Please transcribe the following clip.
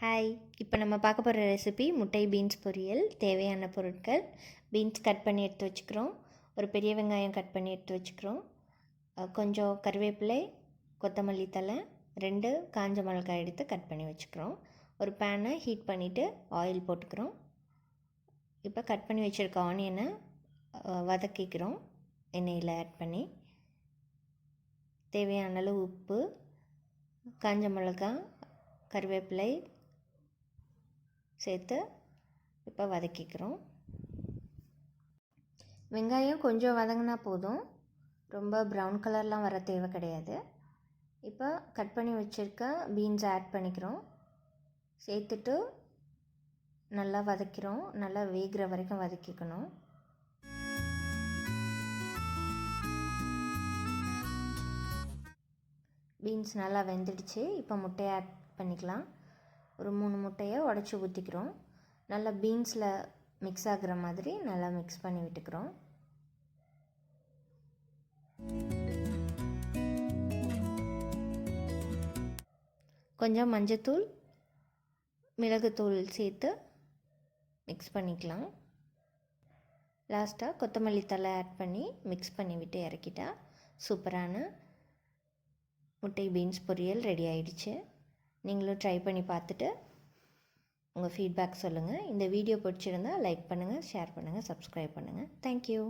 Hi, இப்போ நம்ம பார்க்க போகிற ரெசிபி முட்டை பீன்ஸ் பொரியல். தேவையான பொருட்கள்: பீன்ஸ் கட் பண்ணி எடுத்து வச்சுக்கிறோம், ஒரு பெரிய வெங்காயம் கட் பண்ணி எடுத்து வச்சுக்கிறோம், கொஞ்சம் கருவேப்பிலை, கொத்தமல்லி தழை, 2 காஞ்ச மிளகாய் எடுத்து கட் பண்ணி வச்சுக்கிறோம். ஒரு பேனை ஹீட் பண்ணிவிட்டு ஆயில் போட்டுக்கிறோம். இப்போ கட் பண்ணி வச்சுருக்க ஆனியனை வதக்கிக்கிறோம் எண்ணெயில் ஆட் பண்ணி. தேவையான அளவு உப்பு, காஞ்ச மிளகாய், கருவேப்பிலை சேர்த்து இப்போ வதக்கிக்கிறோம். வெங்காயம் கொஞ்சம் வதங்கினா போதும், ரொம்ப ப்ரௌன் கலர்லாம் வர தேவை கிடையாது. இப்போ கட் பண்ணி வச்சுருக்க பீன்ஸ் ஆட் பண்ணிக்கிறோம். சேர்த்துட்டு நல்லா வதக்கிறோம். நல்லா வேகிற வரைக்கும் வதக்கிக்கணும். பீன்ஸ் நல்லா வெந்துடுச்சு. இப்போ முட்டையை ஆட் பண்ணிக்கலாம். ஒரு 3 முட்டையை உடச்சி ஊற்றிக்கிறோம். நல்லா பீன்ஸில் மிக்ஸ் ஆகிற மாதிரி நல்லா மிக்ஸ் பண்ணி விட்டுக்கிறோம். கொஞ்சம் மஞ்சத்தூள், மிளகுத்தூள் சேர்த்து மிக்ஸ் பண்ணிக்கலாம். லாஸ்ட்டாக கொத்தமல்லி தழை ஆட் பண்ணி மிக்ஸ் பண்ணி விட்டு இறக்கிட்டா சூப்பரான முட்டை பீன்ஸ் பொரியல் ரெடி ஆயிடுச்சு. நீங்களும் ட்ரை பண்ணி பார்த்துட்டு உங்கள் ஃபீட்பேக் சொல்லுங்கள். இந்த வீடியோ பிடிச்சிருந்தால் லைக் பண்ணுங்கள், ஷேர் பண்ணுங்கள், சப்ஸ்கிரைப் பண்ணுங்கள். தேங்க்யூ.